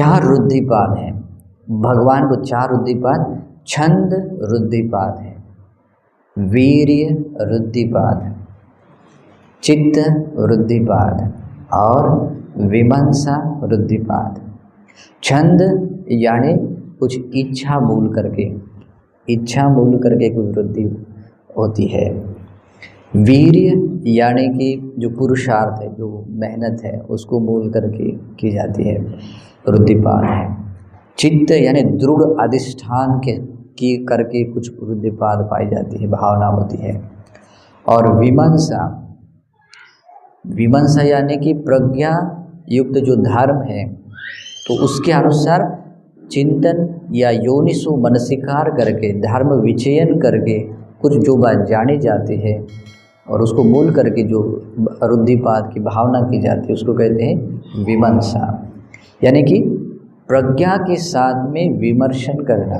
चार रुद्धिपाद हैं। भगवान को चार रुद्धिपाद, छंद रुद्धिपाद है, वीर्य रुद्धिपाद, चित्त रुद्धिपाद और विमंसा रुद्धिपाद। छंद यानी कुछ इच्छा मूल करके कुछ वृद्धि होती है। वीर्य यानी कि जो पुरुषार्थ है, जो मेहनत है, उसको मूल करके की जाती है, रुद्धिपाद है। चित्त यानी दृढ़ अधिष्ठान की करके कुछ रुद्धिपाद पाई जाती है, भावना होती है। और विमंसा यानी कि प्रज्ञा युक्त जो धर्म है, तो उसके अनुसार चिंतन या योनिसो मनसिकार करके, धर्म विचयन करके कुछ जो बात जानी जाती है और उसको मूल करके जो रुद्धिपाद की भावना की जाती है, उसको कहते हैं विमंसा। यानी कि प्रज्ञा के साथ में विमर्शन करना।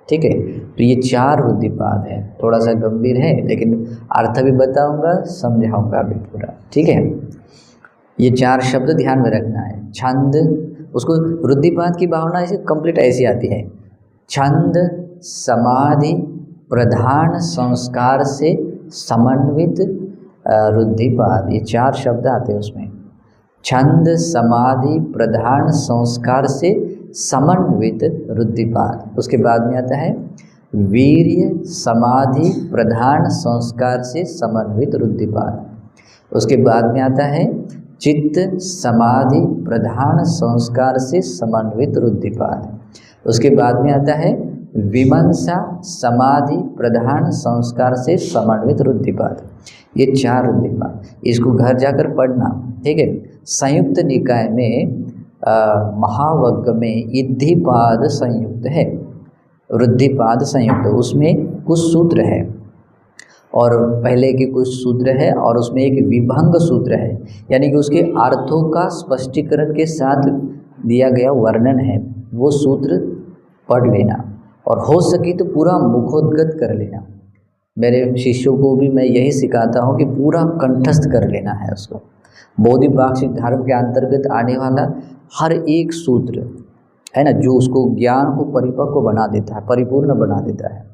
ठीक है, तो ये चार रुद्धिपाद है। थोड़ा सा गंभीर है, लेकिन अर्थ भी बताऊंगा, समझाऊंगा भी पूरा। ठीक है, ये चार शब्द ध्यान में रखना है। छंद, उसको रुद्धिपाद की भावना ऐसे कंप्लीट ऐसी आती है, छंद समाधि प्रधान संस्कार से समन्वित रुद्धिपाद। ये चार शब्द आते हैं उसमें, छंद समाधि प्रधान संस्कार से समन्वित रुद्धिपाद। उसके बाद में आता है वीर्य समाधि प्रधान संस्कार से समन्वित रुद्धिपाद। उसके बाद में आता है चित्त समाधि प्रधान संस्कार से समन्वित रुद्धिपाद। उसके बाद में आता है विमंसा समाधि प्रधान संस्कार से समन्वित रुद्धिपाद। ये चार रुद्धिपाद, इसको घर जाकर पढ़ना। ठीक है, संयुक्त निकाय में महावग्ग में इद्धिपाद संयुक्त है, रुद्धिपाद संयुक्त, उसमें कुछ सूत्र है और पहले के कुछ सूत्र है और उसमें एक विभंग सूत्र है, यानी कि उसके अर्थों का स्पष्टीकरण के साथ दिया गया वर्णन है। वो सूत्र पढ़ लेना और हो सके तो पूरा मुखोद्गत कर लेना। मेरे शिष्यों को भी मैं यही सिखाता हूँ कि पूरा कंठस्थ कर लेना है उसको। बोधिपाक्षिक धर्म के अंतर्गत आने वाला हर एक सूत्र है ना, जो उसको ज्ञान को परिपक्व बना देता है, परिपूर्ण बना देता है,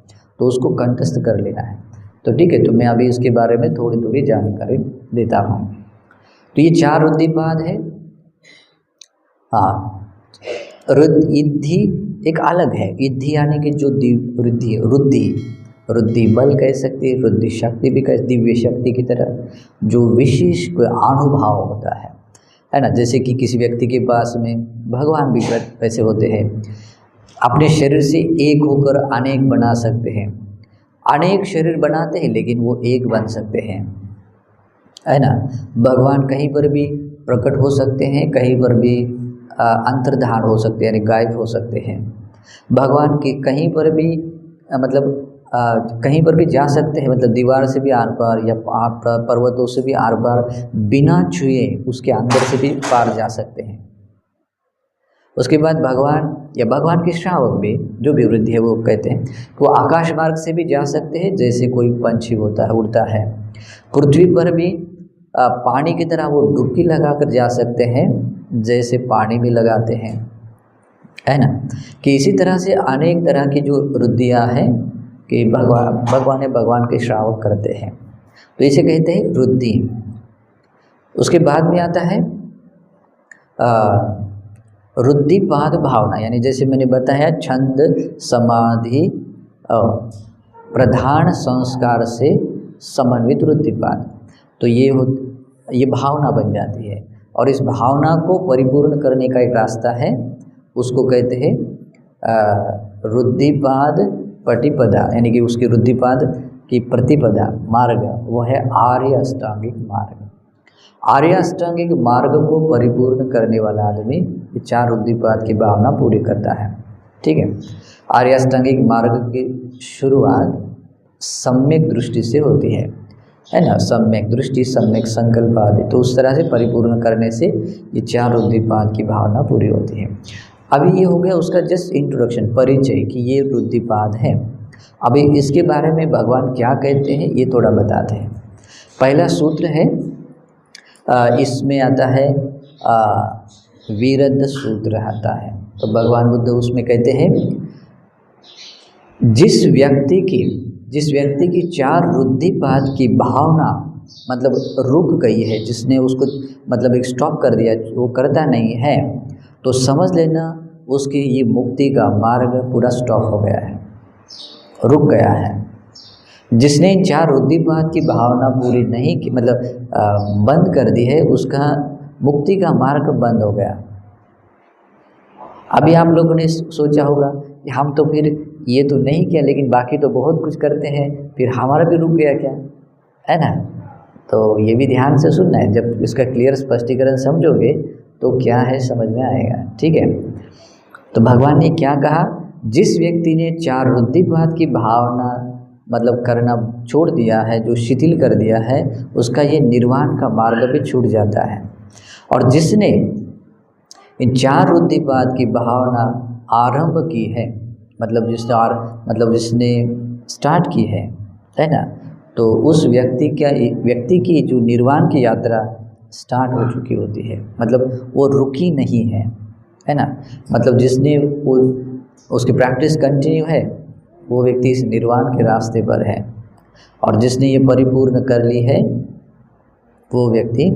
तो उसको कंठस्थ कर लेना है। तो ठीक है, तो मैं अभी इसके बारे में थोड़ी थोड़ी जानकारी देता हूँ। तो ये चार रुद्धिपाद है। हाँ, इद्धि एक अलग है। इद्धि यानी कि जो रुद्धि बल कह सकते हैं, रुद्धि शक्ति भी कह, दिव्य शक्ति की तरह जो विशेष अनुभव होता है ना। जैसे कि किसी व्यक्ति के पास में भगवान भी वैसे होते हैं, अपने शरीर से एक होकर अनेक बना सकते हैं। अनेक शरीर बनाते हैं लेकिन वो एक बन सकते हैं, है ना। भगवान कहीं पर भी प्रकट हो सकते हैं, कहीं पर भी अंतर्धान हो सकते हैं, यानी गायब हो सकते हैं। भगवान के कहीं पर भी कहीं पर भी जा सकते हैं, मतलब दीवार से भी आर पार या पर्वतों से भी आर पार, बिना छुए उसके अंदर से भी पार जा सकते हैं। उसके बाद भगवान या भगवान के श्रावक भी, जो भी वृद्धि है, वो कहते हैं वो आकाश मार्ग से भी जा सकते हैं, जैसे कोई पंछी होता है, उड़ता है। पृथ्वी पर भी पानी की तरह वो डुबकी लगाकर जा सकते हैं, जैसे पानी भी लगाते हैं, है ना। कि इसी तरह से अनेक तरह की जो रुद्धियाँ हैं कि भगवान के श्रावक करते हैं, तो इसे कहते हैं रुद्धि। उसके बाद में आता है रुद्धिपाद भावना, यानी जैसे मैंने बताया छंद समाधि प्रधान संस्कार से समन्वित रुद्धिपाद। तो ये भावना बन जाती है और इस भावना को परिपूर्ण करने का एक रास्ता है, उसको कहते हैं रुद्धिपाद प्रतिपदा, यानी कि उसके रुद्धिपाद की प्रतिपदा मार्ग वो है आर्य अष्टांगिक मार्ग। आर्य अष्टांगिक मार्ग को परिपूर्ण करने वाला आदमी ये चार रुद्धिपाद की भावना पूरी करता है। ठीक है, आर्य अष्टांगिक मार्ग की शुरुआत सम्यक दृष्टि से होती है ना। सम्यक दृष्टि, सम्यक संकल्प आदि, तो उस तरह से परिपूर्ण करने से ये चार रुद्धिपाद की भावना पूरी होती है। अभी ये हो गया उसका जस्ट इंट्रोडक्शन, परिचय कि ये रुद्धिपाद है। अभी इसके बारे में भगवान क्या कहते हैं ये थोड़ा बताते हैं। पहला सूत्र है, इसमें आता है वीरद सूत्र आता है। तो भगवान बुद्ध उसमें कहते हैं, जिस व्यक्ति की चार रुद्धिपाद की भावना मतलब रुक गई है, जिसने उसको मतलब एक स्टॉप कर दिया, वो करता नहीं है, तो समझ लेना उसकी ये मुक्ति का मार्ग पूरा स्टॉप हो गया है, रुक गया है। जिसने चार रुद्धिपाद की भावना पूरी नहीं की मतलब बंद कर दी है, उसका मुक्ति का मार्ग बंद हो गया। अभी आप लोगों ने सोचा होगा कि हम तो फिर ये तो नहीं किया, लेकिन बाकी तो बहुत कुछ करते हैं, फिर हमारा भी रुक गया क्या, है ना। तो ये भी ध्यान से सुनना है, जब इसका क्लियर स्पष्टीकरण समझोगे तो क्या है समझ में आएगा, ठीक है। तो भगवान ने क्या कहा, जिस व्यक्ति ने चार रुद्धिपाद की भावना मतलब करना छोड़ दिया है, जो शिथिल कर दिया है, उसका ये निर्वाण का मार्ग भी छूट जाता है। और जिसने इन चार रुद्धिपाद की भावना आरंभ की है, मतलब जिसने स्टार्ट की है ना, तो उस व्यक्ति की जो निर्वाण की यात्रा स्टार्ट हो चुकी होती है, मतलब वो रुकी नहीं है ना। मतलब जिसने वो उसकी प्रैक्टिस कंटिन्यू है, वो व्यक्ति इस निर्वाण के रास्ते पर है। और जिसने ये परिपूर्ण कर ली है, वो व्यक्ति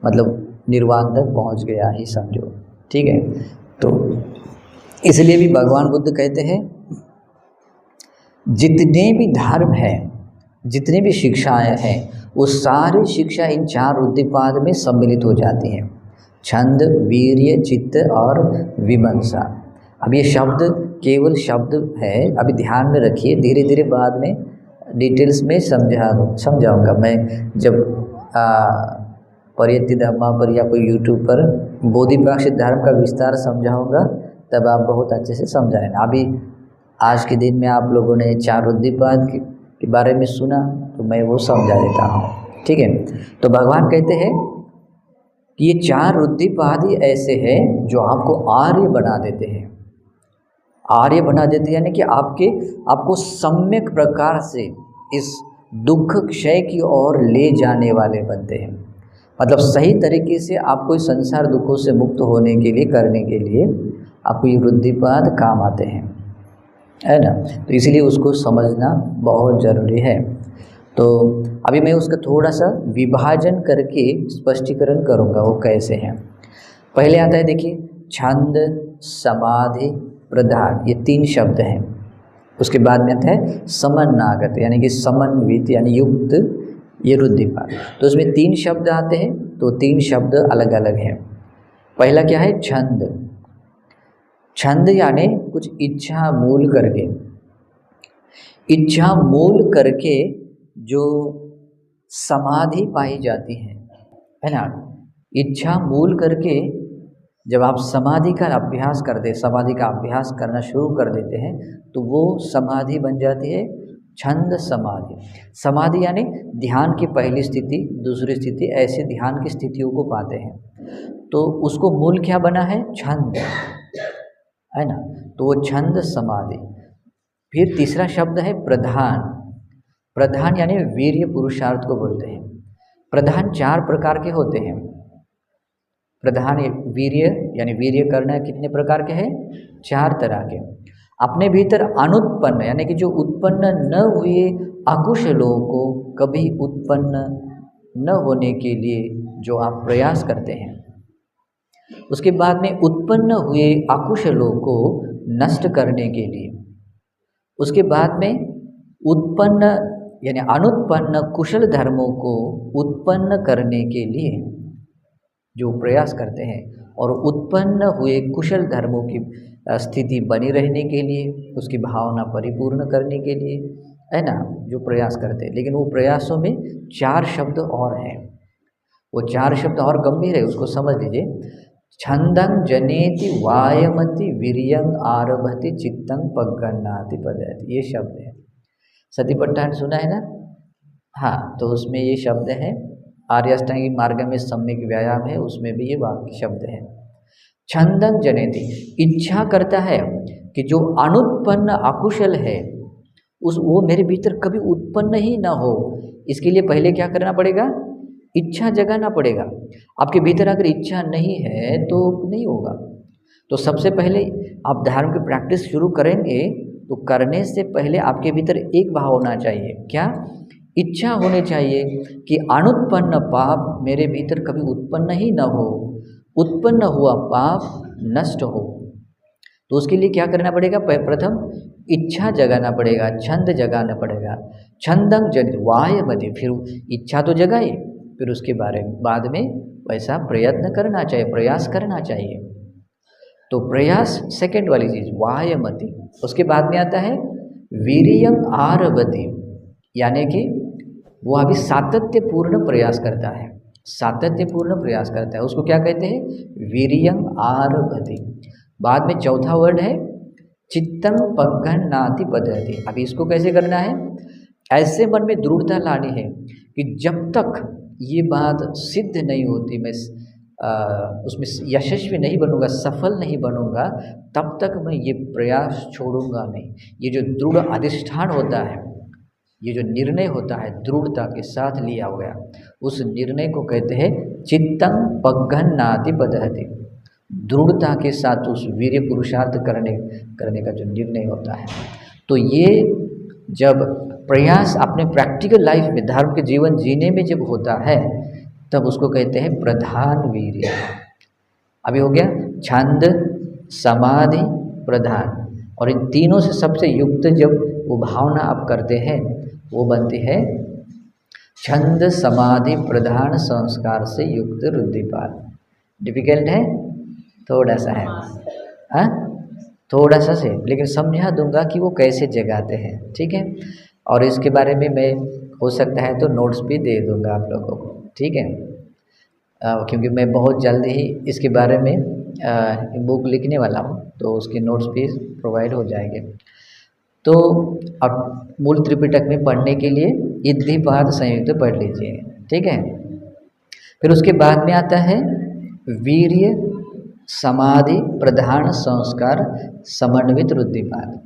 मतलब निर्वाण तक पहुंच गया ही समझो, ठीक है। तो इसलिए भी भगवान बुद्ध कहते हैं, जितने भी धर्म है, जितनी भी शिक्षाएं हैं, वो सारी शिक्षा इन चार रुद्धिपाद में सम्मिलित हो जाती हैं, छंद, वीर्य, चित्त और विमर्शा। अब ये शब्द केवल शब्द है, अभी ध्यान में रखिए, धीरे धीरे बाद में डिटेल्स में समझाऊंगा मैं। जब परियति धम्मा पर या कोई यूट्यूब पर बोधिपाक्षिक धर्म का विस्तार समझाऊंगा, तब आप बहुत अच्छे से समझाएंगे। अभी आज के दिन में आप लोगों ने चार रुद्धिपाद के बारे में सुना, तो मैं वो समझा देता हूँ, ठीक है। तो भगवान कहते हैं कि ये चार रुद्धिपाद ही ऐसे हैं जो आपको आर्य बना देते हैं। आर्य बना देते यानी कि आपको सम्यक प्रकार से इस दुख क्षय की ओर ले जाने वाले बनते हैं। मतलब सही तरीके से आपको इस संसार दुखों से मुक्त होने के लिए करने के लिए आपको ये रुद्धिपाद काम आते हैं, है ना। तो इसलिए उसको समझना बहुत ज़रूरी है। तो अभी मैं उसका थोड़ा सा विभाजन करके स्पष्टीकरण करूँगा वो कैसे हैं। पहले आता है देखिए, छंद, समाधि, प्रधान, ये तीन शब्द हैं। उसके बाद में आता है समन्नागत यानी कि समन्वित यानी युक्त, ये रुद्धिपाद। तो उसमें तीन शब्द आते हैं, तो तीन शब्द अलग अलग हैं। पहला क्या है, छंद। छंद यानी कुछ इच्छा मूल करके जो समाधि पाई जाती है ना। इच्छा मूल करके जब आप समाधि का अभ्यास करना शुरू कर देते हैं, तो वो समाधि बन जाती है छंद समाधि। समाधि यानी ध्यान की पहली स्थिति, दूसरी स्थिति, ऐसे ध्यान की स्थितियों को पाते हैं, तो उसको मूल क्या बना है, छंद, है ना। तो वो छंद समाधि। फिर तीसरा शब्द है प्रधान। प्रधान यानी वीर्य पुरुषार्थ को बोलते हैं। प्रधान चार प्रकार के होते हैं। प्रधान वीर्य यानी वीर्य करना कितने प्रकार के हैं, चार तरह के। अपने भीतर अनुत्पन्न यानी कि जो उत्पन्न न हुए अकुशलों को कभी उत्पन्न न होने के लिए जो आप प्रयास करते हैं। उसके बाद में उत्पन्न हुए अकुशलों को नष्ट करने के लिए। उसके बाद में उत्पन्न यानी अनुत्पन्न कुशल धर्मों को उत्पन्न करने के लिए जो प्रयास करते हैं, और उत्पन्न हुए कुशल धर्मों की स्थिति बनी रहने के लिए, उसकी भावना परिपूर्ण करने के लिए, है ना, जो प्रयास करते हैं। लेकिन वो प्रयासों में चार शब्द और हैं, वो चार शब्द और गंभीर है, उसको समझ लीजिए। छंदं जनेति वायमति वीर्यं आरभति चित्तं पगन्नाति पदयति, ये शब्द है। सतिपट्टन सुना है ना, हाँ, तो उसमें ये शब्द है। आर्य अष्टांगिक मार्ग में सम्यक व्यायाम है, उसमें भी ये वाक्य शब्द है। छंदं जनेति, इच्छा करता है कि जो अनुत्पन्न अकुशल है वो मेरे भीतर कभी उत्पन्न ही ना हो। इसके लिए पहले क्या करना पड़ेगा, इच्छा जगाना पड़ेगा। आपके भीतर अगर इच्छा नहीं है तो नहीं होगा। तो सबसे पहले आप ध्यान की प्रैक्टिस शुरू करेंगे तो करने से पहले आपके भीतर एक भाव होना चाहिए, क्या? इच्छा होनी चाहिए कि अनुत्पन्न पाप मेरे भीतर कभी उत्पन्न ही न हो, उत्पन्न हुआ पाप नष्ट हो। तो उसके लिए क्या करना पड़ेगा? प्रथम इच्छा जगाना पड़ेगा, छंद जगाना पड़ेगा। छंदं जग वायमति, फिर इच्छा तो जगाए, फिर उसके बाद में वैसा प्रयत्न करना चाहिए, प्रयास करना चाहिए। तो प्रयास सेकंड वाली चीज़ वायमति। उसके बाद में आता है वीर्यं आरभति, यानी कि वो अभी सातत्यपूर्ण प्रयास करता है, सातत्यपूर्ण प्रयास करता है, उसको क्या कहते हैं? वीर्यं आरभति। बाद में चौथा वर्ड है चित्तं पगन्नाति पद्धति। अभी इसको कैसे करना है? ऐसे मन में दृढ़ता लानी है कि जब तक ये बात सिद्ध नहीं होती, मैं उसमें यशस्वी नहीं बनूंगा, सफल नहीं बनूंगा, तब तक मैं ये प्रयास छोड़ूंगा नहीं। ये जो दृढ़ अधिष्ठान होता है, ये जो निर्णय होता है दृढ़ता के साथ लिया हुआ, उस निर्णय को कहते हैं चित्तं पगन्नाति पद्धति। दृढ़ता के साथ उस वीर्य पुरुषार्थ करने का जो निर्णय होता है। तो ये जब प्रयास अपने प्रैक्टिकल लाइफ में, धर्म के जीवन जीने में जब होता है, तब उसको कहते हैं प्रधान वीर्य। अभी हो गया छंद, समाधि, प्रधान, और इन तीनों से सबसे युक्त जब वो भावना आप करते हैं वो बनती है छंद, समाधि, प्रधान संस्कार से युक्त रुद्धिपाद। डिफिकल्ट है, थोड़ा सा है, हाँ थोड़ा सा से, लेकिन समझा दूंगा कि वो कैसे जगाते हैं, ठीक है। और इसके बारे में मैं हो सकता है तो नोट्स भी दे दूंगा आप लोगों को, ठीक है। क्योंकि मैं बहुत जल्द ही इसके बारे में बुक लिखने वाला हूँ, तो उसके नोट्स भी प्रोवाइड हो जाएंगे। तो अब मूल त्रिपिटक में पढ़ने के लिए इद्धिपाद संयुक्त पढ़ लीजिए, ठीक है। फिर उसके बाद में आता है वीर्य, समाधि, प्रधान संस्कार, समन्वित रुद्धिपाद।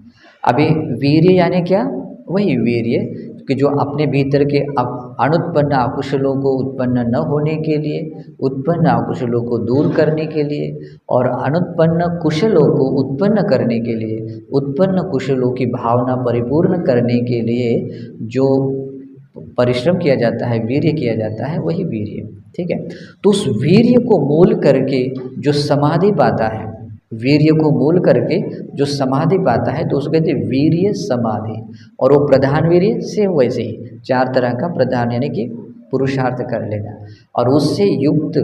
अभी वीर्य यानी क्या? वही वीर्य कि जो अपने भीतर के अनुत्पन्न अकुशलों को उत्पन्न न होने के लिए, उत्पन्न अकुशलों को दूर करने के लिए, और अनुत्पन्न कुशलों को उत्पन्न करने के लिए, उत्पन्न कुशलों की भावना परिपूर्ण करने के लिए जो परिश्रम किया जाता है, वीर्य किया जाता है, वही वीर्य, ठीक है। तो उस वीर्य को मूल करके जो समाधि पाता है, वीर्य को मूल करके जो समाधि पाता है, तो उसको कहते हैं वीर्य समाधि। और वो प्रधान वीर्य से वैसे ही 4 तरह का प्रधान, यानी कि पुरुषार्थ कर लेना। और उससे युक्त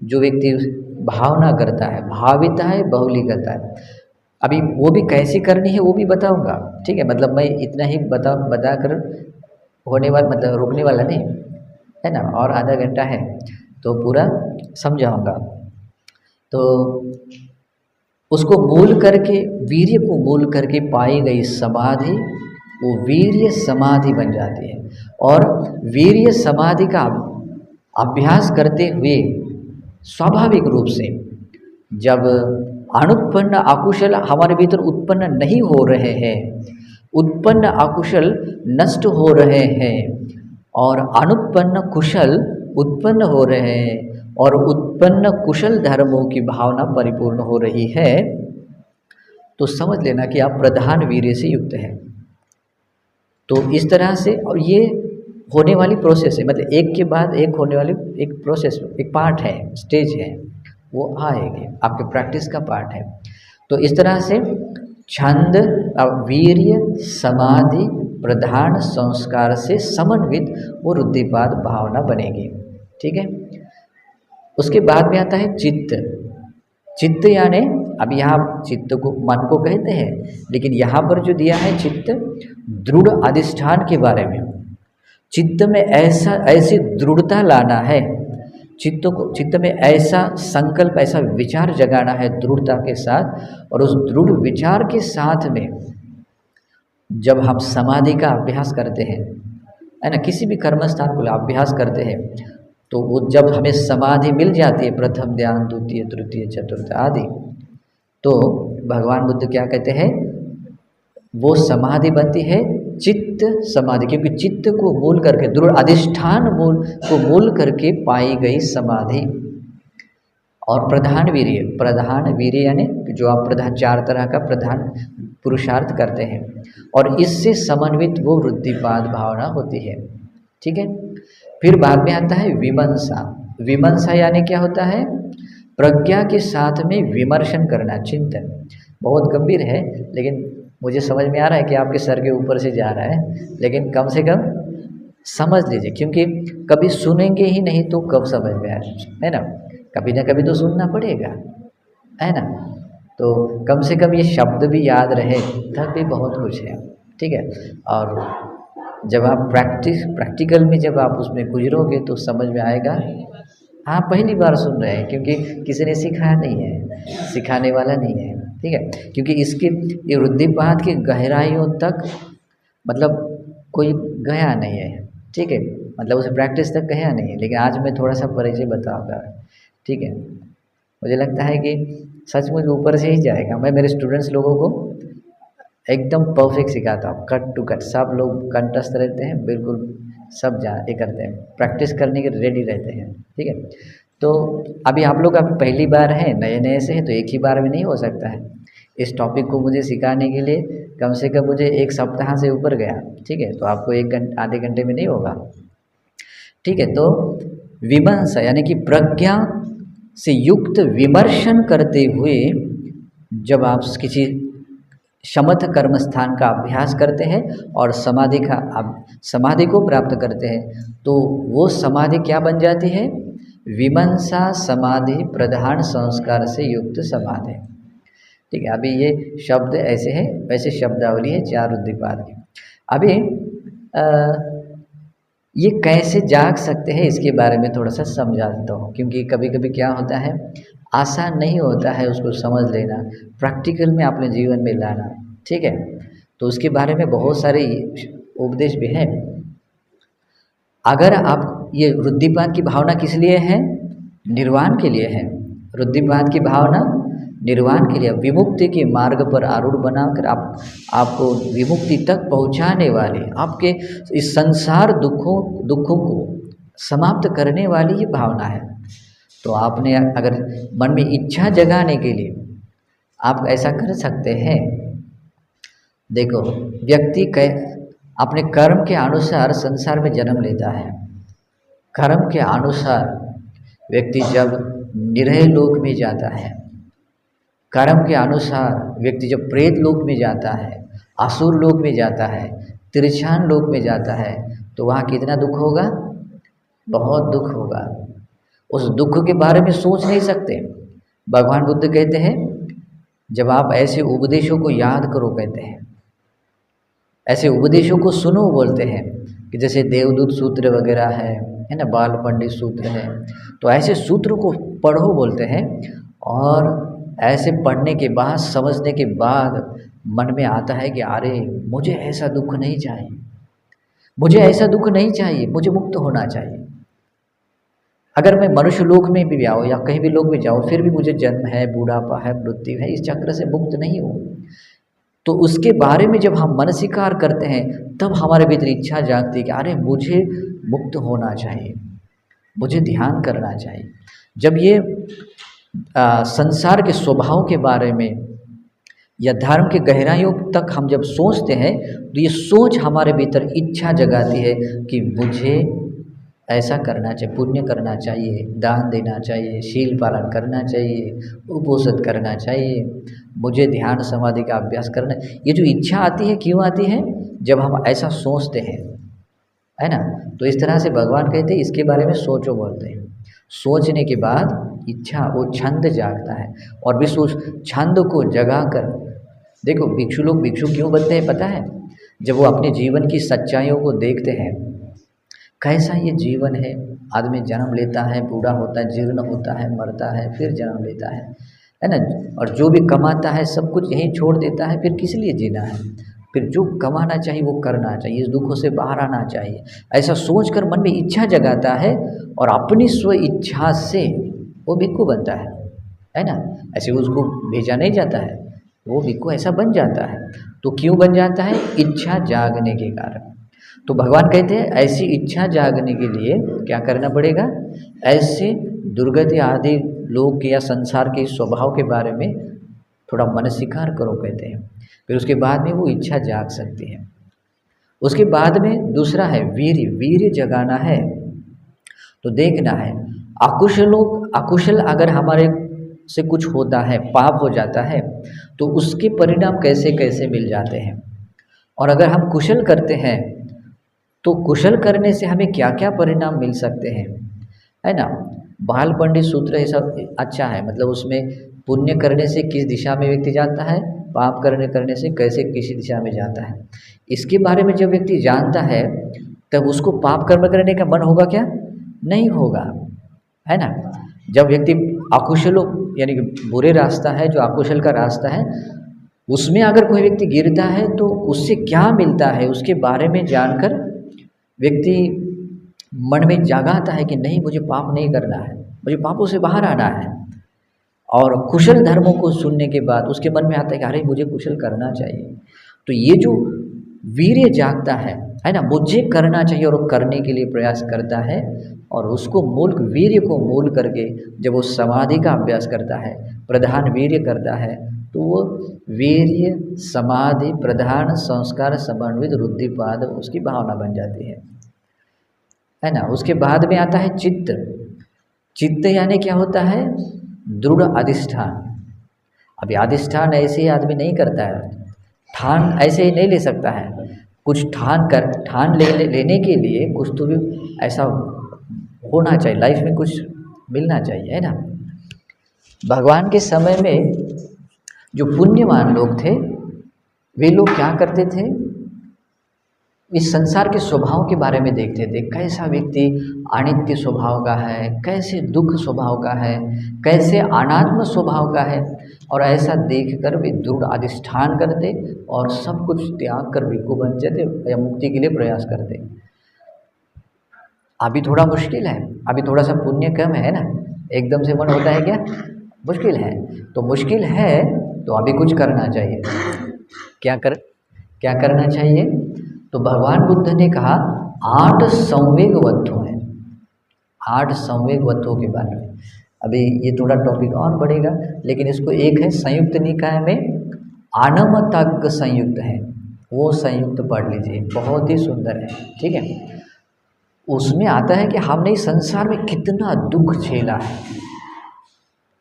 जो व्यक्ति भावना करता है, भाविता है, बहुली करता है। अभी वो भी कैसी करनी है वो भी बताऊंगा, ठीक है। मतलब मैं इतना ही बता कर होने वाला, मतलब रोकने वाला नहीं है ना, और आधा घंटा है तो पूरा समझाऊंगा। तो उसको मूल करके, वीर्य को मूल करके पाई गई समाधि, वो वीर्य समाधि बन जाती है। और वीर्य समाधि का अभ्यास करते हुए स्वाभाविक रूप से जब अनुत्पन्न अकुशल हमारे भीतर उत्पन्न नहीं हो रहे हैं, उत्पन्न अकुशल नष्ट हो रहे हैं, और अनुत्पन्न कुशल उत्पन्न हो रहे हैं, और उत्पन्न कुशल धर्मों की भावना परिपूर्ण हो रही है, तो समझ लेना कि आप प्रधान वीर्य से युक्त हैं। तो इस तरह से, और ये होने वाली प्रोसेस है, मतलब एक के बाद एक होने वाली एक प्रोसेस, एक पार्ट है, स्टेज है, वो आएगी, आपके प्रैक्टिस का पार्ट है। तो इस तरह से छंद, वीर्य, समाधि, प्रधान संस्कार से समन्वित वो रुद्धिपाद भावना बनेगी, ठीक है। उसके बाद में आता है चित्त। चित्त यानी, अब यहाँ चित्त को मन को कहते हैं, लेकिन यहाँ पर जो दिया है चित्त, दृढ़ अधिष्ठान के बारे में। चित्त में ऐसी दृढ़ता लाना है, चित्त में ऐसा संकल्प, ऐसा विचार जगाना है दृढ़ता के साथ। और उस दृढ़ विचार के साथ में जब हम समाधि का अभ्यास करते हैं, है ना, किसी भी कर्म स्थान को अभ्यास करते हैं, तो वो जब हमें समाधि मिल जाती है, प्रथम ध्यान, द्वितीय, तृतीय, चतुर्थ आदि, तो भगवान बुद्ध क्या कहते हैं, वो समाधि बनती है चित्त समाधि, क्योंकि चित्त को मूल करके, दृढ़ अधिष्ठान को मूल करके पाई गई समाधि। और प्रधान वीर्य यानी जो आप प्रधान 4 तरह का प्रधान पुरुषार्थ करते हैं, और इससे समन्वित वो वृद्धिपाद भावना होती है। ठीक है। फिर बाद में आता है विमर्शा। विमर्शा यानी क्या होता है? प्रज्ञा के साथ में विमर्शन करना, चिंतन। बहुत गंभीर है, लेकिन मुझे समझ में आ रहा है कि आपके सर के ऊपर से जा रहा है, लेकिन कम से कम समझ लीजिए, क्योंकि कभी सुनेंगे ही नहीं तो कब समझ में आए, है ना? कभी ना कभी तो सुनना पड़ेगा, है ना? तो कम से कम ये शब्द भी याद रहे तब भी बहुत कुछ है। ठीक है। और जब आप प्रैक्टिकल में जब आप उसमें गुजरोगे तो समझ में आएगा। हाँ, पहली बार सुन रहे हैं, क्योंकि किसी ने सिखाया नहीं है, सिखाने वाला नहीं है। ठीक है। क्योंकि इसके ये वृद्धिपात की गहराइयों तक मतलब कोई गया नहीं है। ठीक है। मतलब उसे प्रैक्टिस तक गया नहीं है, लेकिन आज मैं थोड़ा सा परिचय बताऊंगा। ठीक है। मुझे लगता है कि सचमुच ऊपर से ही जाएगा। मैं मेरे स्टूडेंट्स लोगों को एकदम परफेक्ट सिखाता हूँ, कट टू कट। सब लोग कंठस्थ रहते हैं, बिल्कुल सब ये करते हैं, प्रैक्टिस करने के रेडी रहते हैं। ठीक है। तो अभी आप लोग अब पहली बार हैं, नए नए से हैं, तो एक ही बार में नहीं हो सकता है। इस टॉपिक को मुझे सिखाने के लिए कम से कम मुझे 1 सप्ताह से ऊपर गया। ठीक है। तो आपको 1 घंटे आधे घंटे में नहीं होगा। ठीक है। तो विमर्श यानी कि प्रज्ञा से युक्त विमर्शन करते हुए जब आप किसी शमथ कर्म स्थान का अभ्यास करते हैं और समाधि को प्राप्त करते हैं, तो वो समाधि क्या बन जाती है? विमर्शा समाधि प्रधान संस्कार से युक्त समाधि। ठीक है। अभी ये शब्द ऐसे हैं, वैसे शब्दावली है 4 उद्दीपाद की। अभी ये कैसे जाग सकते हैं इसके बारे में थोड़ा सा समझा देता हूँ, क्योंकि कभी कभी क्या होता है, आसान नहीं होता है उसको समझ लेना, प्रैक्टिकल में अपने जीवन में लाना। ठीक है। तो उसके बारे में बहुत सारे उपदेश भी हैं। अगर आप ये वृद्धिपात की भावना किस लिए है? निर्वाण के लिए है। वृद्धिपात की भावना निर्वाण के लिए, विमुक्ति के मार्ग पर आरूढ़ बनाकर आपको विमुक्ति तक पहुंचाने वाली, आपके इस संसार दुखों को समाप्त करने वाली ये भावना है। तो आपने अगर मन में इच्छा जगाने के लिए आप ऐसा कर सकते हैं। देखो, व्यक्ति अपने कर्म के अनुसार संसार में जन्म लेता है। कर्म के अनुसार व्यक्ति जब निरय लोक में जाता है, कर्म के अनुसार व्यक्ति जब प्रेत लोक में जाता है, असुर लोक में जाता है, तिरछान लोक में जाता है, तो वहाँ कितना दुख होगा? बहुत दुख होगा। उस दुख के बारे में सोच नहीं सकते। भगवान बुद्ध कहते हैं, जब आप ऐसे उपदेशों को याद करो, कहते हैं ऐसे उपदेशों को सुनो, बोलते हैं कि जैसे देवदूत सूत्र वगैरह है ना, बाल पंडित सूत्र है, तो ऐसे सूत्र को पढ़ो, बोलते हैं। और ऐसे पढ़ने के बाद, समझने के बाद मन में आता है कि अरे मुझे ऐसा दुख नहीं चाहिए, मुझे ऐसा दुख नहीं चाहिए, मुझे मुक्त होना चाहिए। अगर मैं मनुष्य लोक में भी आऊँ या कहीं भी लोक में जाऊँ, फिर भी मुझे जन्म है, बूढ़ापा है, मृत्यु है, इस चक्र से मुक्त नहीं हूँ। तो उसके बारे में जब हम मन स्वीकार करते हैं, तब हमारे भीतर इच्छा जागती है कि अरे मुझे मुक्त होना चाहिए, मुझे ध्यान करना चाहिए। जब ये संसार के स्वभाव के बारे में या धर्म के गहराइयों तक हम जब सोचते हैं, तो ये सोच हमारे भीतर इच्छा जगाती है कि मुझे ऐसा करना चाहिए, पुण्य करना चाहिए, दान देना चाहिए, शील पालन करना चाहिए, उपोषण करना चाहिए, मुझे ध्यान समाधि का अभ्यास करना। ये जो इच्छा आती है, क्यों आती है? जब हम ऐसा सोचते हैं, है ना। तो इस तरह से भगवान कहते हैं इसके बारे में सोचो, बोलते हैं। सोचने के बाद इच्छा, वो छंद जागता है, और भी सोच छंद को जगा कर देखो, भिक्षु लोग भिक्षु क्यों बनते हैं पता है? जब वो अपने जीवन की सच्चाइयों को देखते हैं, कैसा ये जीवन है, आदमी जन्म लेता है, बूढ़ा होता है, जीर्ण होता है, मरता है, फिर जन्म लेता है ना। और जो भी कमाता है सब कुछ यहीं छोड़ देता है, फिर किस लिए जीना है? फिर जो कमाना चाहिए वो करना चाहिए, इस दुखों से बाहर आना चाहिए। ऐसा सोचकर मन में इच्छा जगाता है, और अपनी स्व इच्छा से वो भिक्षु बनता है ना। ऐसे उसको भेजा नहीं जाता है, वो भिक्षु ऐसा बन जाता है। तो क्यों बन जाता है? इच्छा जागने के कारण। तो भगवान कहते हैं ऐसी इच्छा जागने के लिए क्या करना पड़ेगा, ऐसे दुर्गति आदि लोग या संसार के स्वभाव के बारे में थोड़ा मनसीकार करो कहते हैं, फिर उसके बाद में वो इच्छा जाग सकती है। उसके बाद में दूसरा है वीर्य, वीर्य जगाना है। तो देखना है अकुशल अगर हमारे से कुछ होता है, पाप हो जाता है, तो उसके परिणाम कैसे कैसे मिल जाते हैं, और अगर हम कुशल करते हैं तो कुशल करने से हमें क्या क्या परिणाम मिल सकते हैं, है ना। बाल पंडित सूत्र ये सब अच्छा है, मतलब उसमें पुण्य करने से किस दिशा में व्यक्ति जाता है, पाप करने से कैसे किसी दिशा में जाता है, इसके बारे में जब व्यक्ति जानता है तब उसको पाप कर्म करने का मन होगा क्या, नहीं होगा, है ना। जब व्यक्ति अकुशल यानी कि बुरे रास्ता है, जो अकुशल का रास्ता है, उसमें अगर कोई व्यक्ति गिरता है तो उससे क्या मिलता है उसके बारे में जानकर व्यक्ति मन में जागाता है कि नहीं, मुझे पाप नहीं करना है, मुझे पापों से बाहर आना है। और कुशल धर्मों को सुनने के बाद उसके मन में आता है कि अरे मुझे कुशल करना चाहिए। तो ये जो वीर्य जागता है ना, मुझे करना चाहिए और वो करने के लिए प्रयास करता है, और उसको मूल वीर्य को मूल करके जब वो समाधि का अभ्यास करता है, प्रधान वीर्य करता है, तो वो वीर्य समाधि प्रधान संस्कार समन्वित रुद्धिपाद उसकी भावना बन जाती है ना। उसके बाद में आता है चित्त। चित्त यानी क्या होता है, दृढ़ अधिष्ठान। अभी अधिष्ठान ऐसे ही आदमी नहीं करता है, ठान ऐसे ही नहीं ले सकता है, कुछ ठान लेने के लिए कुछ तो भी ऐसा होना चाहिए, लाइफ में कुछ मिलना चाहिए, है ना। भगवान के समय में जो पुण्यवान लोग थे वे लोग क्या करते थे, इस संसार के स्वभाव के बारे में देखते थे, कैसा व्यक्ति अनित्य स्वभाव का है, कैसे दुख स्वभाव का है, कैसे अनात्म स्वभाव का है, और ऐसा देखकर वे दृढ़ अधिष्ठान करते और सब कुछ त्याग कर भिक्षु बन जाते या मुक्ति के लिए प्रयास करते। अभी थोड़ा मुश्किल है, अभी थोड़ा सा पुण्य कम है ना, एकदम से मन होता है क्या, मुश्किल है। तो मुश्किल है तो अभी कुछ करना चाहिए। क्या करना चाहिए, तो भगवान बुद्ध ने कहा 8 संवेग वत्थु हैं, 8 संवेग वत्थों के बारे में। अभी ये थोड़ा टॉपिक और बढ़ेगा, लेकिन इसको एक है संयुक्त निकाय में आनमतज्ञ संयुक्त है, वो संयुक्त पढ़ लीजिए, बहुत ही सुंदर है, ठीक है। उसमें आता है कि हमने इस संसार में कितना दुख झेला है,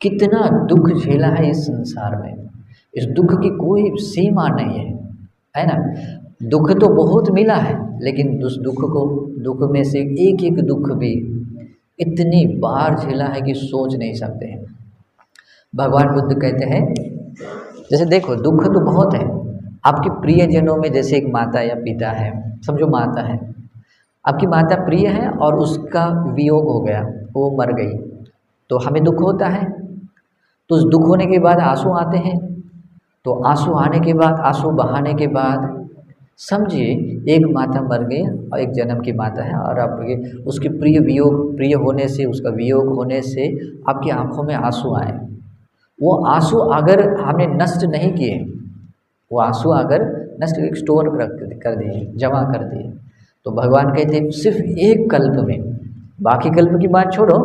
कितना दुख झेला है इस संसार में, इस दुख की कोई सीमा नहीं है ना। दुख तो बहुत मिला है, लेकिन उस दुख में से एक एक दुख भी इतनी बार झेला है कि सोच नहीं सकते हैं। भगवान बुद्ध कहते हैं, जैसे देखो दुख तो बहुत है, आपके प्रियजनों में जैसे एक माता या पिता है, समझो माता है, आपकी माता प्रिय है और उसका वियोग हो गया, वो मर गई, तो हमें दुख होता है। तो उस दुख होने के बाद आंसू आते हैं, तो आंसू आने के बाद, आंसू बहाने के बाद समझिए एक माता मर गई और एक जन्म की माता है, और आपके उसके प्रिय होने से, उसका वियोग होने से आपकी आंखों में आंसू आए। वो आंसू अगर हमने नष्ट नहीं किए, वो आंसू अगर नष्ट स्टोर कर दिए, जमा कर दिए, तो भगवान कहते हैं सिर्फ एक कल्प में, बाकी कल्प की बात छोड़ो,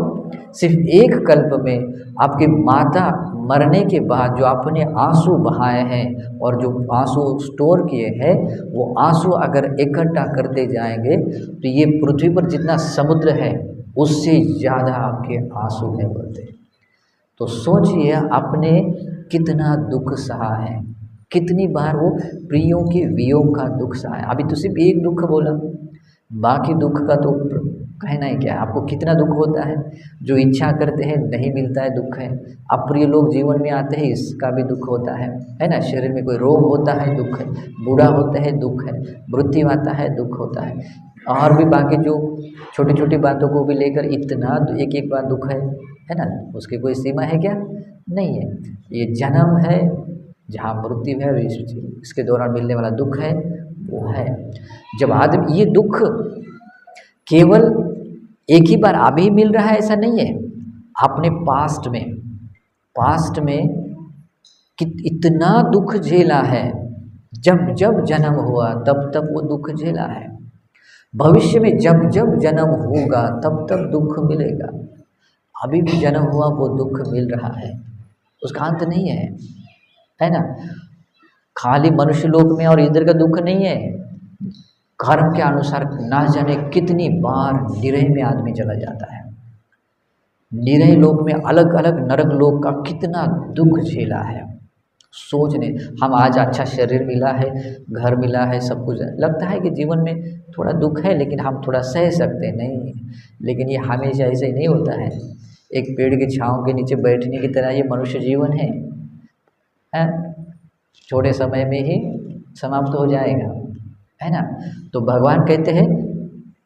सिर्फ एक कल्प में आपकी माता मरने के बाद जो आपने आंसू बहाए हैं और जो आंसू स्टोर किए हैं, वो आंसू अगर इकट्ठा करते जाएंगे तो ये पृथ्वी पर जितना समुद्र है उससे ज़्यादा आपके आंसू है बोलते। तो सोचिए आपने कितना दुख सहा है, कितनी बार वो प्रियों के वियोग का दुख सहा है। अभी तो सिर्फ एक दुख बोला, बाकी दुख का तो कहना ही क्या है। आपको कितना दुख होता है, जो इच्छा करते हैं नहीं मिलता है, दुख है। अप्रिय लोग जीवन में आते हैं, इसका भी दुख होता है ना। शरीर में कोई रोग होता है, दुख है। बूढ़ा होता है, दुख है। मृत्यु आता है, दुख होता है। और भी बाकी जो छोटी छोटी बातों को भी लेकर इतना एक एक बार दुख है ना, उसकी कोई सीमा है क्या, नहीं है। ये जन्म है, जहाँ मृत्यु है, इसके दौरान मिलने वाला दुख है वो है। जब आदमी ये दुख केवल एक ही बार अभी मिल रहा है ऐसा नहीं है, आपने पास्ट में इतना दुख झेला है, जब जब जन्म हुआ तब तब वो दुख झेला है। भविष्य में जब जब जन्म होगा तब तब दुख मिलेगा। अभी भी जन्म हुआ वो दुख मिल रहा है, उसका अंत नहीं है ना। खाली मनुष्य लोक में और इधर का दुख नहीं है, कर्म के अनुसार ना जाने कितनी बार निरय में आदमी चला जाता है। निरय लोक में अलग अलग नरक लोक का कितना दुख झेला है। सोचने हम आज अच्छा शरीर मिला है, घर मिला है, सब कुछ है, लगता है कि जीवन में थोड़ा दुख है लेकिन हम थोड़ा सह सकते हैं, नहीं। लेकिन ये हमेशा ऐसे ही नहीं होता है। एक पेड़ की छांव के नीचे बैठने की तरह ये मनुष्य जीवन है छोटे समय में ही समाप्त हो जाएगा, है ना। तो भगवान कहते हैं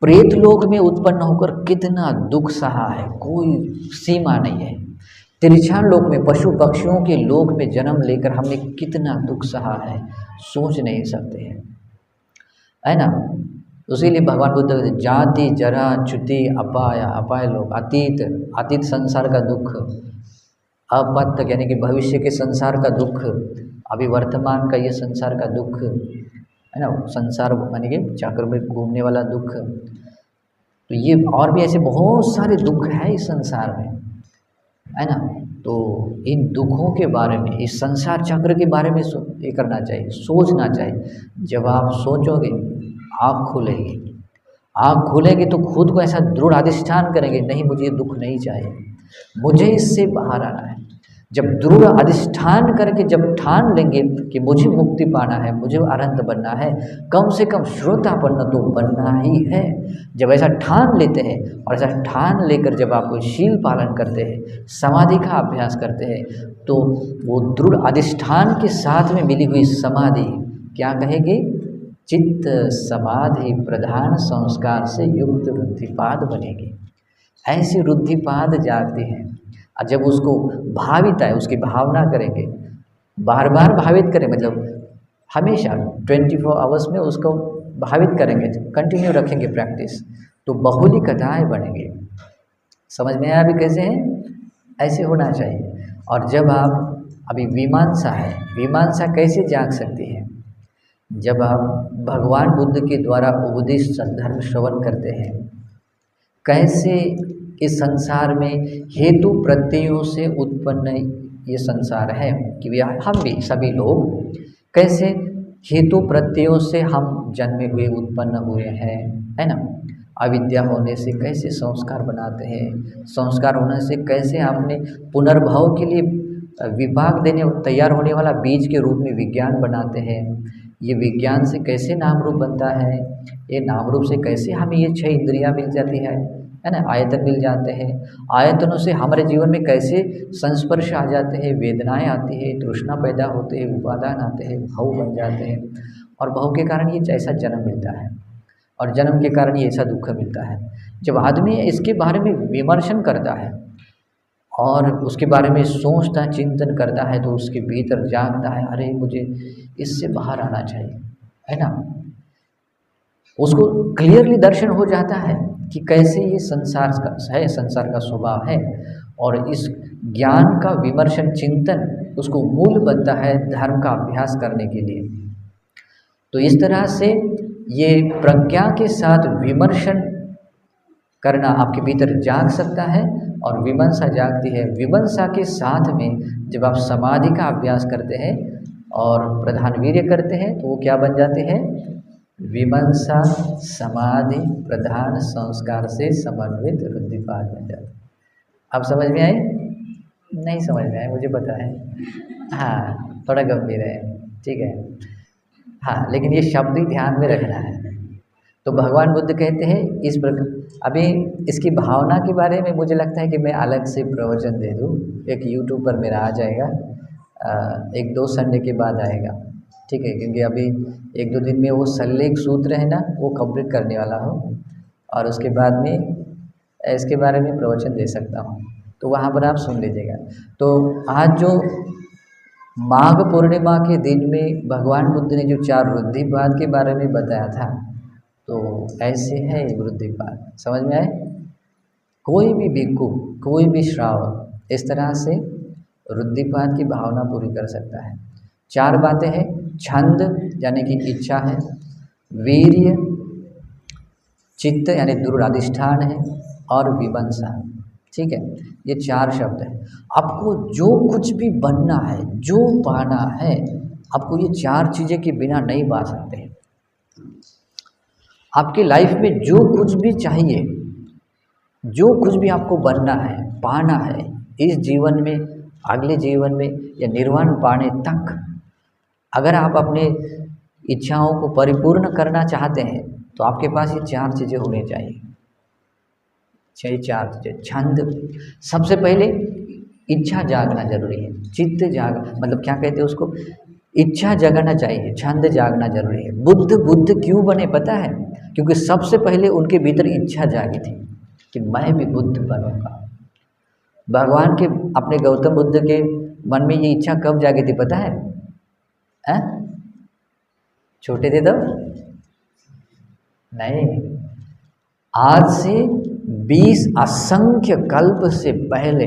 प्रेत लोक में उत्पन्न होकर कितना दुख सहा है, कोई सीमा नहीं है। तिरछान लोक में पशु पक्षियों के लोक में जन्म लेकर हमने कितना दुख सहा है, सोच नहीं सकते हैं, है ना। उसीलिए भगवान बुद्ध कहते जाति जरा च्युति अपाय, अपाय लोक अतीत, अतीत संसार का दुख, अपत यानी कि भविष्य के संसार का दुख, अभी वर्तमान का ये संसार का दुख, है ना। संसार यानी कि चक्र में घूमने वाला दुख। तो ये और भी ऐसे बहुत सारे दुख है इस संसार में, है ना। तो इन दुखों के बारे में, इस संसार चक्र के बारे में ये करना चाहिए, सोचना चाहिए। जब आप सोचोगे आँख खुलेगी, आँख खुलेगी तो खुद को ऐसा दृढ़ अधिष्ठान करेंगे, नहीं मुझे ये दुख नहीं चाहिए, मुझे इससे बाहर आना है। जब दृढ़ अधिष्ठान करके जब ठान लेंगे कि मुझे मुक्ति पाना है, मुझे अनंत बनना है, कम से कम श्रोतापन्न तो बनना ही है। जब ऐसा ठान लेते हैं और ऐसा ठान लेकर जब आप शील पालन करते हैं, समाधि का अभ्यास करते हैं, तो वो दृढ़ अधिष्ठान के साथ में मिली हुई समाधि क्या कहेगी, चित्त समाधि प्रधान संस्कार से युक्त रुद्धिपाद बनेगी। ऐसी रुद्धिपाद जागती है। और जब उसको भावित है, उसकी भावना करेंगे, बार बार भावित करें, मतलब हमेशा 24 आवर्स में उसको भावित करेंगे, कंटिन्यू रखेंगे प्रैक्टिस, तो बहुलिकताएं बनेंगे। समझ में आया अभी कैसे हैं, ऐसे होना चाहिए। और जब आप अभी मीमांसा है, मीमांसा कैसे जाग सकती है, जब आप भगवान बुद्ध के द्वारा उपदिष्ट धर्म श्रवण करते हैं, कैसे इस संसार में हेतु प्रत्ययों से उत्पन्न ये संसार है कि हम भी सभी लोग कैसे हेतु प्रत्ययों से हम जन्मे हुए उत्पन्न हुए हैं, है ना। अविद्या होने से कैसे संस्कार बनाते हैं, संस्कार होने से कैसे आपने पुनर्भव के लिए विपाक देने तैयार होने वाला बीज के रूप में विज्ञान बनाते हैं, ये विज्ञान से कैसे नाम रूप बनता है, ये नाम रूप से कैसे हमें ये 6 इंद्रियां मिल जाती है ना, आयतन मिल जाते हैं, आयतनों से हमारे जीवन में कैसे संस्पर्श आ जाते हैं, वेदनाएं आती है, तृष्णा पैदा होते हैं, उपादान आते हैं, भव बन जाते हैं, और भव के कारण ये ऐसा जन्म मिलता है, और जन्म के कारण ये ऐसा दुख मिलता है। जब आदमी इसके बारे में विमर्शन करता है और उसके बारे में सोचता चिंतन करता है, तो उसके भीतर जागता है, अरे मुझे इससे बाहर आना चाहिए, है ना। उसको क्लियरली दर्शन हो जाता है कि कैसे ये संसार का है, संसार का स्वभाव है, और इस ज्ञान का विमर्शन चिंतन उसको मूल बनता है धर्म का अभ्यास करने के लिए। तो इस तरह से ये प्रज्ञा के साथ विमर्शन करना आपके भीतर जाग सकता है, और विमर्शा जागती है। विमर्शा के साथ में जब आप समाधि का अभ्यास करते हैं और प्रधान वीर्य करते हैं, तो वो क्या बन जाते हैं, विमर्शा समाधि प्रधान संस्कार से समन्वित रुद्धिपाद बन जाते। अब समझ में आई, नहीं समझ में आए मुझे पता है, हाँ थोड़ा गंभीर है, ठीक है, हाँ, लेकिन ये शब्द ही ध्यान में रखना है। तो भगवान बुद्ध कहते हैं इस प्रकार। अभी इसकी भावना के बारे में मुझे लगता है कि मैं अलग से प्रवचन दे दूँ, एक यूट्यूब पर मेरा आ जाएगा, 1-2 संडे के बाद आएगा, ठीक है, क्योंकि अभी 1-2 दिन में वो सल्लेख सूत्र है ना, वो कंप्लीट करने वाला हूँ, और उसके बाद में इसके बारे में प्रवचन दे सकता हूँ, तो वहाँ पर आप सुन लीजिएगा। तो आज जो माघ पूर्णिमा के दिन में भगवान बुद्ध ने जो 4 रुद्धिपाद के बारे में बताया था, तो ऐसे है रुद्धिपाद, समझ में आए। कोई भी भिक्खु, कोई भी श्रावक इस तरह से रुद्धिपाद की भावना पूरी कर सकता है। 4 बातें हैं, छंद यानी कि इच्छा है, वीर्य चित्त यानी दृढ़ अधिष्ठान है, और विमंशा। ठीक है, ये 4 शब्द है। आपको जो कुछ भी बनना है, जो पाना है, आपको ये 4 चीज़ें के बिना नहीं पा सकते। आपकी लाइफ में जो कुछ भी चाहिए, जो कुछ भी आपको बनना है, पाना है, इस जीवन में, अगले जीवन में, या निर्वाण पाने तक, अगर आप अपने इच्छाओं को परिपूर्ण करना चाहते हैं तो आपके पास ये 4 चीज़ें होनी चाहिए। 4 चीज़ें। छंद, सबसे पहले इच्छा जागना जरूरी है। चित्त जाग मतलब क्या कहते हैं उसको, इच्छा जगाना चाहिए, छंद जागना जरूरी है। बुद्ध क्यों बने पता है? क्योंकि सबसे पहले उनके भीतर इच्छा जागी थी कि मैं भी बुद्ध बनूंगा। भगवान के, अपने गौतम बुद्ध के मन में ये इच्छा कब जागी थी पता है? छोटे थे तब? नहीं, आज से 20 असंख्य कल्प से पहले,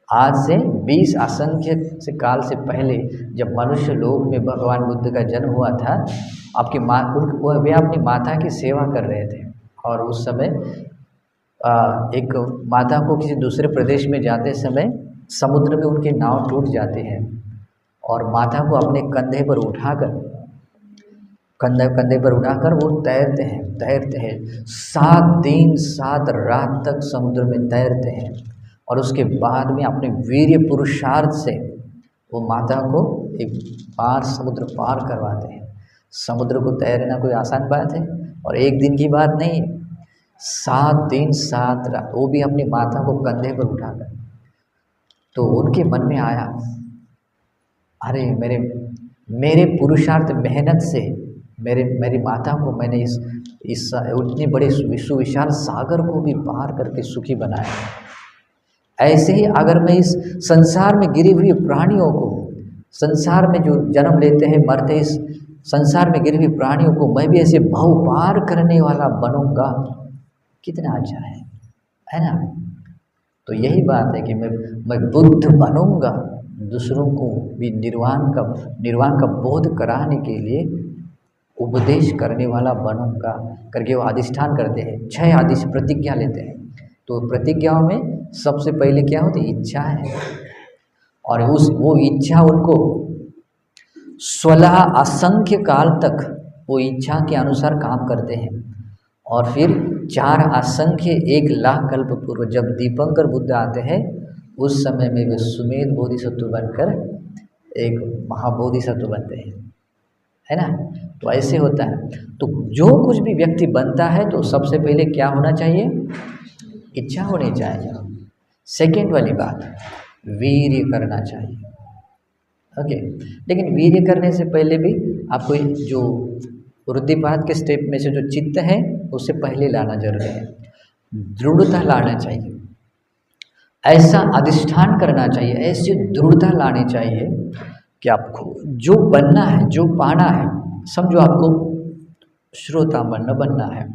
आज से 20 असंख्य से काल से पहले, जब मनुष्य लोक में भगवान बुद्ध का जन्म हुआ था, आपकी माँ, वे अपनी माता की सेवा कर रहे थे। और उस समय एक माता को किसी दूसरे प्रदेश में जाते समय समुद्र में उनके नाव टूट जाते हैं, और माता को अपने कंधे पर उठाकर, कंधे पर उठाकर वो तैरते हैं 7 दिन 7 रात तक समुद्र में तैरते हैं। और उसके बाद में अपने वीर्य पुरुषार्थ से वो माता को एक बार समुद्र पार करवाते हैं। समुद्र को तैरना कोई आसान बात है, और एक दिन की बात नहीं, 7 दिन 7 रात, वो भी अपनी माता को कंधे पर उठाकर। तो उनके मन में आया, अरे मेरे पुरुषार्थ मेहनत से मेरी माता को मैंने इस उतने बड़े विश्व विशाल सागर को भी पार करके सुखी बनाया। ऐसे ही अगर मैं इस संसार में गिरी हुई प्राणियों को, संसार में जो जन्म लेते हैं मरते, इस संसार में गिरी हुई प्राणियों को मैं भी ऐसे भाव पार करने वाला बनूंगा, कितना अच्छा है ना? तो यही बात है कि मैं बुद्ध बनूंगा, दूसरों को भी निर्वाण का बोध कराने के लिए उपदेश करने वाला बनूंगा करके वो अधिष्ठान करते हैं। 6 प्रतिज्ञा लेते हैं। तो प्रतिज्ञाओं में सबसे पहले क्या होती है? इच्छा है। और वो इच्छा उनको 16 असंख्य काल तक वो इच्छा के अनुसार काम करते हैं। और फिर 4 असंख्य 1 लाख कल्प पूर्व जब दीपंकर बुद्ध आते हैं, उस समय में वे सुमेध बोधिसत्व बनकर एक महाबोधिसत्व बनते हैं, है ना? तो ऐसे होता है। तो जो कुछ भी व्यक्ति बनता है तो सबसे पहले क्या होना चाहिए? इच्छा होनी चाहिए। सेकेंड वाली बात, वीर्य करना चाहिए। ओके, लेकिन वीर्य करने से पहले भी आपको जो वृद्धिपात के स्टेप में से जो चित्त है उससे पहले लाना जरूरी है। दृढ़ता लाना चाहिए, ऐसा अधिष्ठान करना चाहिए, ऐसी दृढ़ता लानी चाहिए कि आपको जो बनना है, जो पाना है, समझो आपको श्रोता बनना है,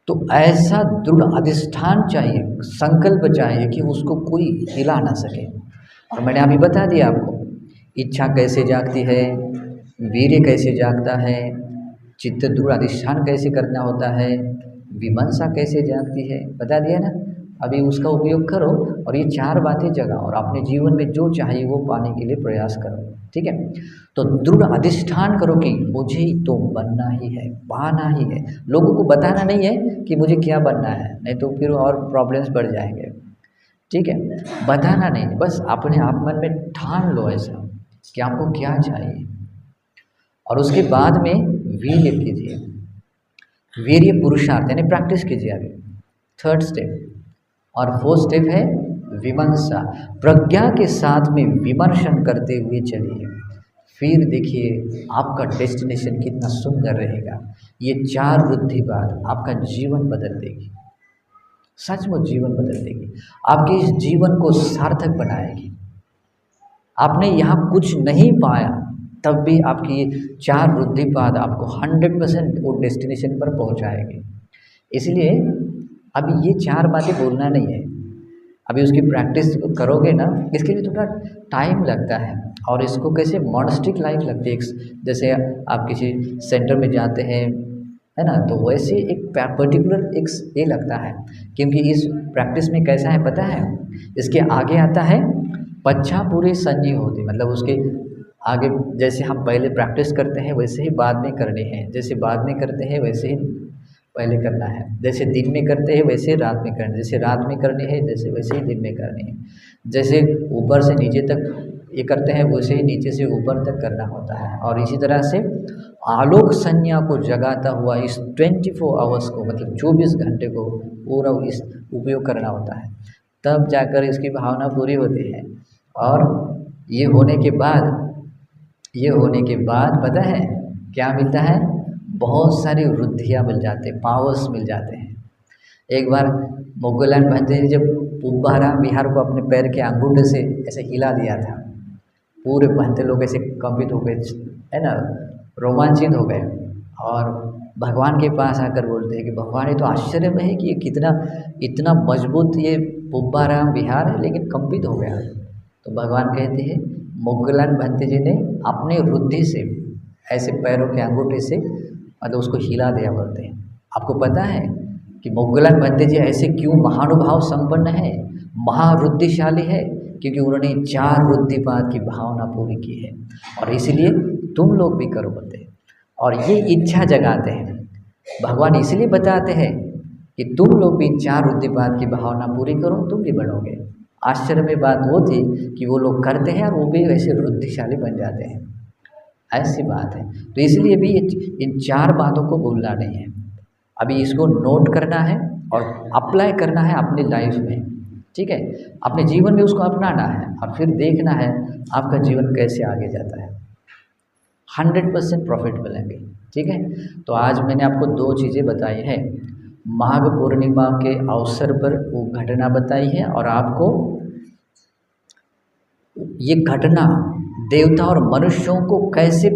तो ऐसा दृढ़ अधिष्ठान चाहिए, संकल्प चाहिए कि उसको कोई हिला ना सके। और मैंने अभी बता दिया आपको इच्छा कैसे जागती है, वीर्य कैसे जागता है, चित्त दृढ़ अधिष्ठान कैसे करना होता है, विमंशा कैसे जागती है, बता दिया ना। अभी उसका उपयोग करो और ये 4 बातें जगाओ और अपने जीवन में जो चाहिए वो पाने के लिए प्रयास करो। ठीक है, तो दृढ़ अधिष्ठान करो कि मुझे तो बनना ही है, पाना ही है। लोगों को बताना नहीं है कि मुझे क्या बनना है, नहीं तो फिर और प्रॉब्लम्स बढ़ जाएंगे। ठीक है, बताना नहीं, बस अपने आप मन में ठान लो ऐसा कि आपको क्या चाहिए। और उसके बाद में वीर्य कीजिए, वीर्य पुरुषार्थ यानी प्रैक्टिस कीजिए। अभी 3rd स्टेप। और 4th स्टेप है विमर्शा, प्रज्ञा के साथ में विमर्शन करते हुए चलिए, फिर देखिए आपका डेस्टिनेशन कितना सुंदर रहेगा। ये 4 वृद्धि बात आपका जीवन बदल देगी, सचमुच जीवन बदल देगी, आपके इस जीवन को सार्थक बनाएगी। आपने यहाँ कुछ नहीं पाया तब भी आपकी ये 4 वृद्धिपाद आपको 100% वो डेस्टिनेशन पर पहुँचाएगी। इसलिए अभी ये 4 बातें बोलना नहीं है, अभी उसकी प्रैक्टिस करोगे ना, इसके लिए थोड़ा टाइम लगता है। और इसको कैसे मॉनेस्टिक लाइफ लगती है। जैसे आप किसी सेंटर में जाते हैं है ना। तो वैसे एक पर्टिकुलर एक ये लगता है, क्योंकि इस प्रैक्टिस में कैसा है पता है, इसके आगे आता है पच्छा पूरी संजी होती, मतलब उसके आगे जैसे हम पहले प्रैक्टिस करते हैं वैसे ही बाद में करनी है, जैसे बाद में करते हैं वैसे ही पहले करना है, जैसे दिन में करते हैं वैसे रात में करना है, जैसे रात में करनी है जैसे वैसे ही दिन में करनी है, जैसे ऊपर से नीचे तक ये करते हैं वैसे ही नीचे से ऊपर तक करना होता है। और इसी तरह से आलोक संज्ञा को जगाता हुआ इस 24 आवर्स को, मतलब 24 घंटे को पूरा इस उपयोग करना होता है, तब जाकर इसकी भावना पूरी होती है। और ये होने के बाद पता है क्या मिलता है, बहुत सारी वृद्धियाँ मिल जाते हैं, पावर्स मिल जाते हैं। एक बार मोगलान भंते जी जब पुब्बाराम विहार को अपने पैर के अंगूठे से ऐसे हिला दिया था, पूरे भंते लोग ऐसे कंपित हो गए, है ना, रोमांचित हो गए, और भगवान के पास आकर बोलते हैं कि भगवान ये तो आश्चर्य में है कि ये कितना इतना मजबूत ये पुब्बाराम विहार है, लेकिन कंपित हो गया। तो भगवान कहते हैं मोगलान भंते जी ने अपने वृद्धि से ऐसे पैरों के अंगूठे से मतलब उसको हिला दिया बोलते हैं। आपको पता है कि मोगलान भंते जी ऐसे क्यों महानुभाव संपन्न है, महावृद्धिशाली है, क्योंकि उन्होंने 4 रुद्धिपाद की भावना पूरी की है। और इसलिए तुम लोग भी करो बोलते हैं, और ये इच्छा जगाते हैं। भगवान इसलिए बताते हैं कि तुम लोग भी 4 रुद्धिपाद की भावना पूरी करो, तुम भी बनोगे। आश्चर्य में बात वो थी कि वो लोग करते हैं और वो भी वैसे वृद्धिशाली बन जाते हैं, ऐसी बात है। तो इसलिए भी इन 4 बातों को भूलना नहीं है। अभी इसको नोट करना है और अप्लाई करना है अपनी लाइफ में, ठीक है, अपने जीवन में उसको अपनाना है, और फिर देखना है आपका जीवन कैसे आगे जाता है। 100% प्रॉफिट मिलेंगे, ठीक है। तो आज मैंने आपको 2 चीज़ें बताई हैं, माघ पूर्णिमा के अवसर पर वो घटना बताई है, और आपको ये घटना देवता और मनुष्यों को कैसे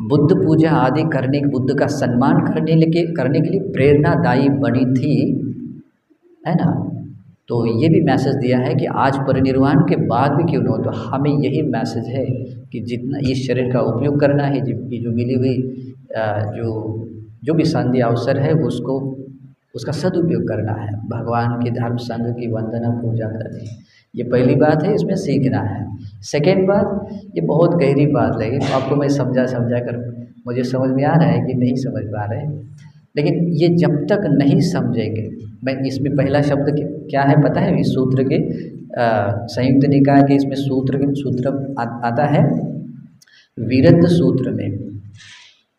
बुद्ध पूजा आदि करने, बुद्ध का सम्मान करने के लिए प्रेरणादायी बनी थी, है ना। तो ये भी मैसेज दिया है कि आज परिनिर्वाण के बाद भी क्यों न हो, तो हमें यही मैसेज है कि जितना इस शरीर का उपयोग करना है, जो मिली हुई जो भी संधि अवसर है उसको उसका सदुपयोग करना है, भगवान के धर्म संघ की वंदना पूजा करनी है। ये पहली बात है, इसमें सीखना है। सेकेंड बात, ये बहुत गहरी बात लगी, तो आपको मैं समझा कर मुझे समझ में आ रहा है कि नहीं समझ पा रहे हैं, लेकिन ये जब तक नहीं समझेंगे, मैं इसमें पहला शब्द क्या है पता है, इस सूत्र के संयुक्त निकाय के इसमें सूत्र आता है विरद्ध सूत्र में,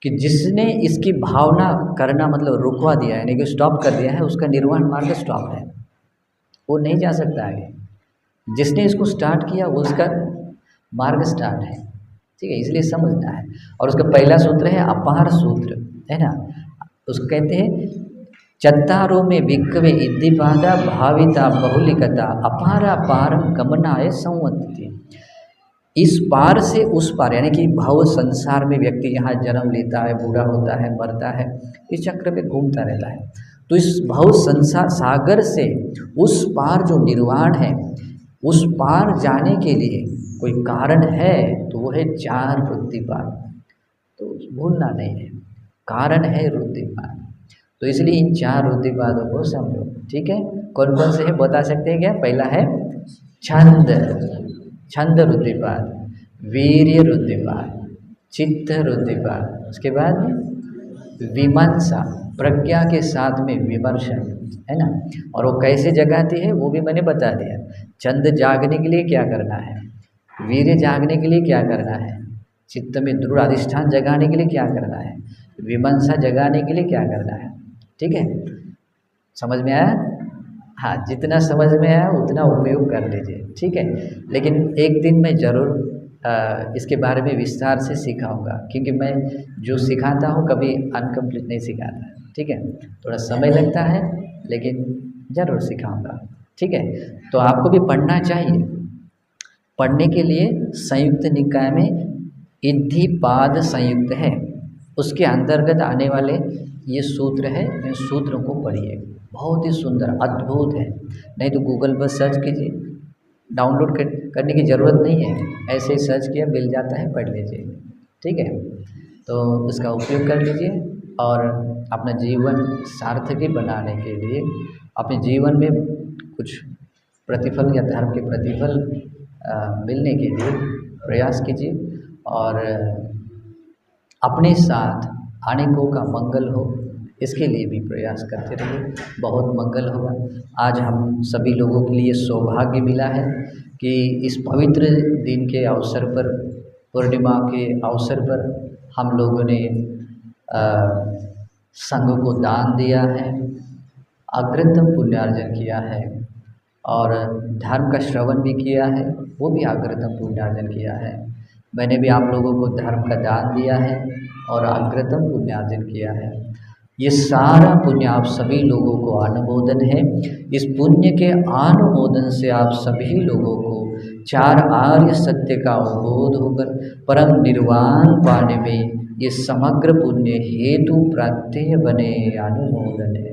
कि जिसने इसकी भावना करना मतलब रुकवा दिया है, यानी कि स्टॉप कर दिया है, उसका निर्वाण मार्ग स्टॉप है, वो नहीं जा सकता आगे। जिसने इसको स्टार्ट किया वो उसका मार्ग स्टार्ट है, ठीक है, इसलिए समझना है। और उसका पहला सूत्र है अपार सूत्र, है ना। उसको कहते हैं चत्तारो में विक्कवे इद्धिपादा भाविता बहुलिकता अपारा पारम गमनाय संवत्ति। इस पार से उस पार, यानी कि भव संसार में व्यक्ति यहाँ जन्म लेता है, बूढ़ा होता है, मरता है, इस चक्र में घूमता रहता है। तो इस भव संसार सागर से उस पार जो निर्वाण है, उस पार जाने के लिए कोई कारण है, तो वो है 4 रुद्धिपाद, तो भूलना नहीं है, कारण है रुद्धिपाद। तो इसलिए इन 4 रुद्धिपादों को समझो, ठीक है। कौन कौन से है बता सकते हैं क्या? पहला है छंद रुद्धिपाद, वीर्य रुद्धिपाद, चित्त रुद्धिपाद, उसके बाद विमर्शा, प्रज्ञा के साथ में विमर्शन, है ना। और वो कैसे जगाती है वो भी मैंने बता दिया। छंद जागने के लिए क्या करना है, वीर्य जागने के लिए क्या करना है, चित्त में दृढ़ अधिष्ठान जगाने के लिए क्या करना है, विमर्शा जगाने के लिए क्या करना है, ठीक है। समझ में आया? हाँ, जितना समझ में आया उतना उपयोग कर लीजिए, ठीक है। लेकिन एक दिन मैं ज़रूर इसके बारे में विस्तार से सिखाऊंगा, क्योंकि मैं जो सिखाता हूँ कभी अनकम्प्लीट नहीं सिखाता, ठीक है। थोड़ा समय लगता है लेकिन ज़रूर सिखाऊंगा, ठीक है। तो आपको भी पढ़ना चाहिए। पढ़ने के लिए संयुक्त निकाय में इद्धिपाद संयुक्त है, उसके अंतर्गत आने वाले ये सूत्र है, इन सूत्रों को पढ़िए, बहुत ही सुंदर अद्भुत है। नहीं तो गूगल पर सर्च कीजिए, डाउनलोड करने की ज़रूरत नहीं है, ऐसे ही सर्च किया मिल जाता है, पढ़ लीजिए, ठीक है। तो उसका उपयोग कर लीजिए। और अपना जीवन सार्थकी बनाने के लिए अपने जीवन में कुछ प्रतिफल या धर्म के प्रतिफल मिलने के लिए प्रयास कीजिए और अपने साथ अनेकों का मंगल हो इसके लिए भी प्रयास करते रहिए। बहुत मंगल होगा। आज हम सभी लोगों के लिए सौभाग्य मिला है कि इस पवित्र दिन के अवसर पर, पूर्णिमा के अवसर पर हम लोगों ने संघ को दान दिया है, अग्रतम पुण्यार्जन किया है और धर्म का श्रवण भी किया है, वो भी अग्रतम पुण्यार्जन किया है। मैंने भी आप लोगों को धर्म का दान दिया है और अग्रतम पुण्यार्जन किया है। ये सारा पुण्य आप सभी लोगों को अनुमोदन है। इस पुण्य के अनुमोदन से आप सभी लोगों को चार आर्य सत्य का अवबोध होकर परम निर्वाण पाने में ये समग्र पुण्य हेतु प्राप्ति बने अनुमोदन है।